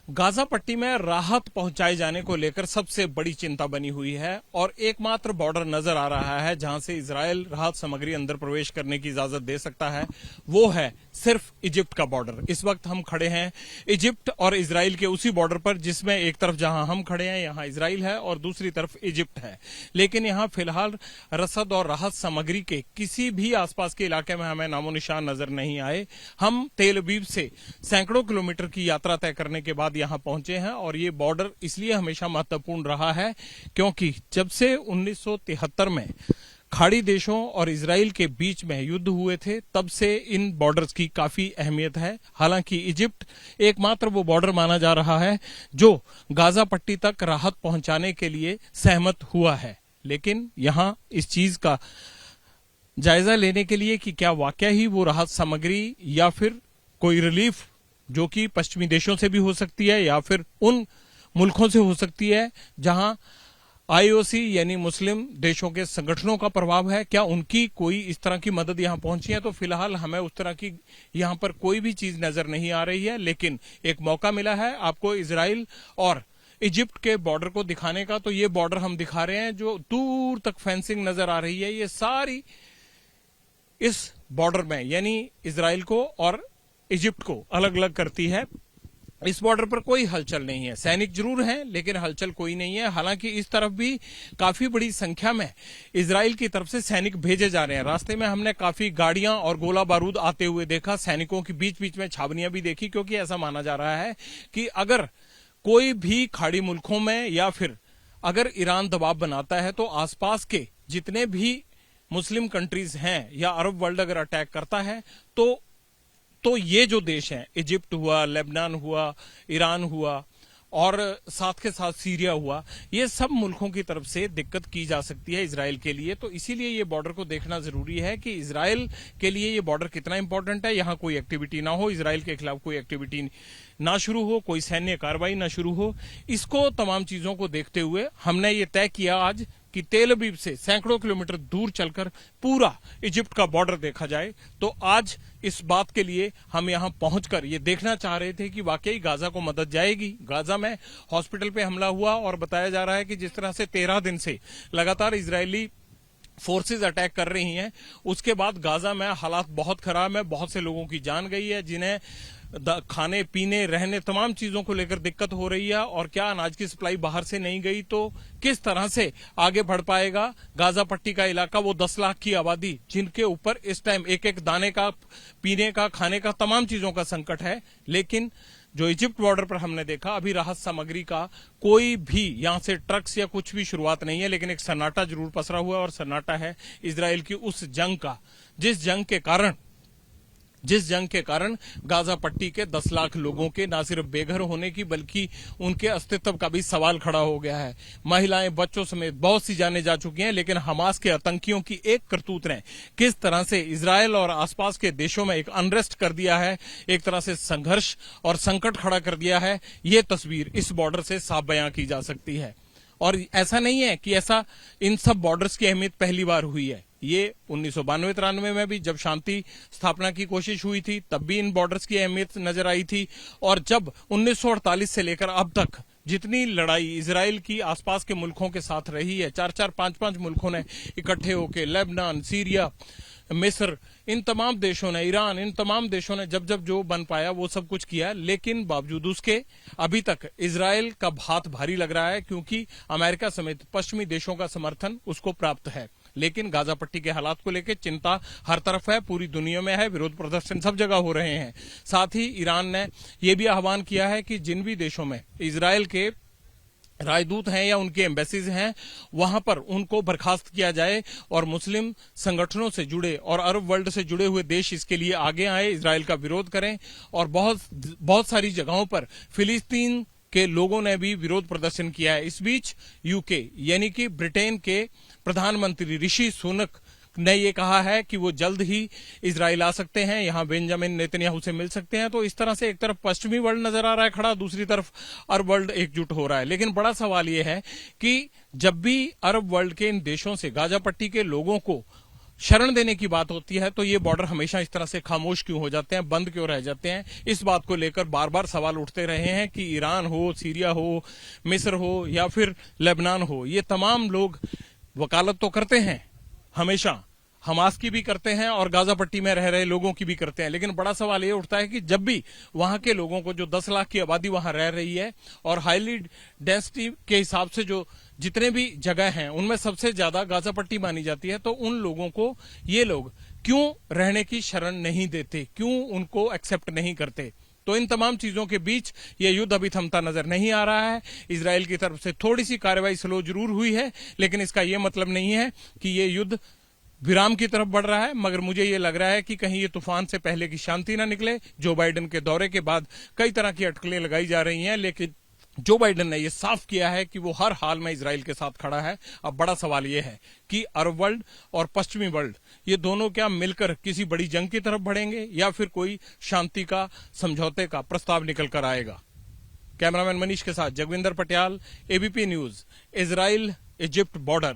Gaza पट्टी में राहत पहुंचाए जाने को लेकर सबसे बड़ी चिंता बनी हुई है और एकमात्र बॉर्डर नजर आ रहा है जहां से इजराइल राहत सामग्री अंदर प्रवेश करने की इजाजत दे सकता है, वो है सिर्फ इजिप्ट का बॉर्डर। इस वक्त हम खड़े हैं इजिप्ट और इजराइल के उसी बॉर्डर पर, जिसमें एक तरफ जहां हम खड़े हैं यहां इजराइल है और दूसरी तरफ इजिप्ट है। लेकिन यहां फिलहाल रसद और राहत सामग्री के किसी भी आसपास के इलाके में हमें नामो निशान नजर नहीं आए। हम तेल अवीव से सैकड़ों किलोमीटर की यात्रा तय करने के बाद यहां पहुंचे हैं और ये बॉर्डर इसलिए हमेशा महत्वपूर्ण रहा है क्योंकि जब से 1973 में खाड़ी देशों और इजराइल के बीच में युद्ध हुए थे, तब से इन बॉर्डर्स की काफी अहमियत है। हालांकि इजिप्ट एकमात्र वो बॉर्डर माना जा रहा है जो गाजा पट्टी तक राहत पहुंचाने के लिए सहमत हुआ है। लेकिन यहां इस चीज का जायजा लेने के लिए कि क्या वाकया ही वो राहत सामग्री या फिर कोई रिलीफ जो कि पश्चिमी देशों से भी हो सकती है या फिर उन मुल्कों से हो सकती है जहां आईओसी यानी मुस्लिम देशों के संगठनों का प्रभाव है, क्या उनकी कोई इस तरह की मदद यहां पहुंची है? तो फिलहाल हमें उस तरह की यहां पर कोई भी चीज नजर नहीं आ रही है। लेकिन एक मौका मिला है आपको इजराइल और इजिप्ट के बॉर्डर को दिखाने का। तो ये बॉर्डर हम दिखा रहे हैं, जो दूर तक फेंसिंग नजर आ रही है, ये सारी इस बॉर्डर में यानी इजराइल को और इजिप्ट को अलग अलग करती है। इस बॉर्डर पर कोई हलचल नहीं है, सैनिक जरूर हैं लेकिन हलचल कोई नहीं है। हालांकि इस तरफ भी काफी बड़ी संख्या में इजराइल की तरफ से सैनिक भेजे जा रहे हैं। रास्ते में हमने काफी गाड़ियां और गोला बारूद आते हुए देखा, सैनिकों की बीच बीच में छावनियां भी देखी, क्योंकि ऐसा माना जा रहा है कि अगर कोई भी खाड़ी मुल्कों में या फिर अगर ईरान दबाव बनाता है तो आसपास के जितने भी मुस्लिम कंट्रीज हैं या अरब वर्ल्ड अगर अटैक करता है तो ये जो देश हैं, इजिप्ट हुआ, लेबनान हुआ, ईरान हुआ और साथ के साथ सीरिया हुआ, ये सब मुल्कों की तरफ से दिक्कत की जा सकती है इजराइल के लिए। तो इसीलिए ये बॉर्डर को देखना जरूरी है कि इजराइल के लिए ये बॉर्डर कितना इंपॉर्टेंट है। यहां कोई एक्टिविटी ना हो, इजराइल के खिलाफ कोई एक्टिविटी ना शुरू हो, कोई सैन्य कार्रवाई ना शुरू हो। इसको तमाम चीजों को देखते हुए हमने ये तय किया आज कि तेल अवीव से सैकड़ों किलोमीटर दूर चलकर पूरा इजिप्ट का बॉर्डर देखा जाए। तो आज इस बात के लिए हम यहां पहुंचकर ये देखना चाह रहे थे कि वाकई गाजा को मदद जाएगी। गाजा में हॉस्पिटल पे हमला हुआ और बताया जा रहा है कि जिस तरह से 13 दिन से लगातार इजरायली फोर्सेस अटैक कर रही हैं, उसके बाद गाजा में हालात बहुत खराब है। बहुत से लोगों की जान गई है, जिन्हें खाने पीने रहने तमाम चीजों को लेकर दिक्कत हो रही है। और क्या अनाज की सप्लाई बाहर से नहीं गई तो किस तरह से आगे बढ़ पाएगा गाजा पट्टी का इलाका, वो 10 लाख की आबादी जिनके ऊपर इस टाइम एक एक दाने का, पीने का, खाने का, तमाम चीजों का संकट है। लेकिन जो इजिप्ट बॉर्डर पर हमने देखा, अभी राहत सामग्री का कोई भी यहां से ट्रक्स या कुछ भी शुरुआत नहीं है, लेकिन एक सन्नाटा जरूर पसरा हुआ है और सन्नाटा है इजराइल की उस जंग का, जिस जंग के कारण गाजा पट्टी के 10 लाख लोगों के न सिर्फ बेघर होने की बल्कि उनके अस्तित्व का भी सवाल खड़ा हो गया है। महिलाएं, बच्चों समेत बहुत सी जानें जा चुकी हैं। लेकिन हमास के आतंकियों की एक करतूत ने किस तरह से इजराइल और आसपास के देशों में एक अनरेस्ट कर दिया है, एक तरह से संघर्ष और संकट खड़ा कर दिया है, ये तस्वीर इस बॉर्डर से साफ बयां की जा सकती है। और ऐसा नहीं है कि ऐसा इन सब बॉर्डर्स की अहमियत पहली बार हुई है। ये 1992-93 में भी जब शांति स्थापना की कोशिश हुई थी, तब भी इन बॉर्डर्स की अहमियत नजर आई थी। और जब 1948 से लेकर अब तक जितनी लड़ाई इजराइल की आसपास के मुल्कों के साथ रही है, 4-4, 5-5 मुल्कों ने इकट्ठे होकर, लेबनान, सीरिया, मिस्र, इन तमाम देशों ने, ईरान, इन तमाम देशों ने जब जब जो बन पाया वो सब कुछ किया। लेकिन बावजूद उसके अभी तक इजराइल का हाथ भारी लग रहा है, क्योंकि अमेरिका समेत पश्चिमी देशों का समर्थन उसको प्राप्त है। लेकिन गाजा पट्टी के हालात को लेकर चिंता हर तरफ है, पूरी दुनिया में है, विरोध प्रदर्शन सब जगह हो रहे हैं। साथ ही ईरान ने यह भी आह्वान किया है कि जिन भी देशों में इजराइल के राजदूत हैं या उनके एम्बेसीज हैं, वहां पर उनको बर्खास्त किया जाए और मुस्लिम संगठनों से जुड़े और अरब वर्ल्ड से जुड़े हुए देश इसके लिए आगे आए, इजराइल का विरोध करें। और बहुत सारी जगहों पर फिलिस्तीन के लोगों ने भी विरोध प्रदर्शन किया है। इस बीच यूके यानी कि ब्रिटेन के प्रधानमंत्री ऋषि सुनक ने ये कहा है कि वो जल्द ही इजराइल आ सकते हैं, यहां बेंजामिन नेतन्याहू से मिल सकते हैं। तो इस तरह से एक तरफ पश्चिमी वर्ल्ड नजर आ रहा है खड़ा, दूसरी तरफ अरब वर्ल्ड एकजुट हो रहा है। लेकिन बड़ा सवाल यह है कि जब भी अरब वर्ल्ड के इन देशों से गाजा पट्टी के लोगों को शरण देने की बात होती है तो ये बॉर्डर हमेशा इस तरह से खामोश क्यों हो जाते हैं, बंद क्यों रह जाते हैं? इस बात को लेकर बार बार सवाल उठते रहे हैं कि ईरान हो, सीरिया हो, मिस्र हो या फिर लेबनान हो, ये तमाम लोग वकालत तो करते हैं हमेशा, हमास की भी करते हैं और गाजा पट्टी में रह रहे लोगों की भी करते हैं। लेकिन बड़ा सवाल ये उठता है कि जब भी वहां के लोगों को, जो 10 लाख की आबादी वहां रह रही है और हाईली डेंसिटी के हिसाब से जो जितने भी जगह हैं उनमें सबसे ज्यादा गाजा पट्टी मानी जाती है, तो उन लोगों को ये लोग क्यों रहने की शरण नहीं देते, क्यों उनको एक्सेप्ट नहीं करते? तो इन तमाम चीजों के बीच ये युद्ध अभी थमता नजर नहीं आ रहा है। इजराइल की तरफ से थोड़ी सी कार्रवाई स्लो जरूर हुई है, लेकिन इसका यह मतलब नहीं है कि ये युद्ध विराम की तरफ बढ़ रहा है। मगर मुझे ये लग रहा है कि कहीं ये तूफान से पहले की शांति ना निकले। जो बाइडेन के दौरे के बाद कई तरह की अटकलें लगाई जा रही हैं, लेकिन जो बाइडेन ने यह साफ किया है कि वो हर हाल में इजराइल के साथ खड़ा है। अब बड़ा सवाल यह है कि अरब वर्ल्ड और पश्चिमी वर्ल्ड ये दोनों क्या मिलकर किसी बड़ी जंग की तरफ बढ़ेंगे या फिर कोई शांति का, समझौते का प्रस्ताव निकल कर आएगा? कैमरामैन मनीष के साथ Jagvinder Patial, ABP news, Israel Egypt border.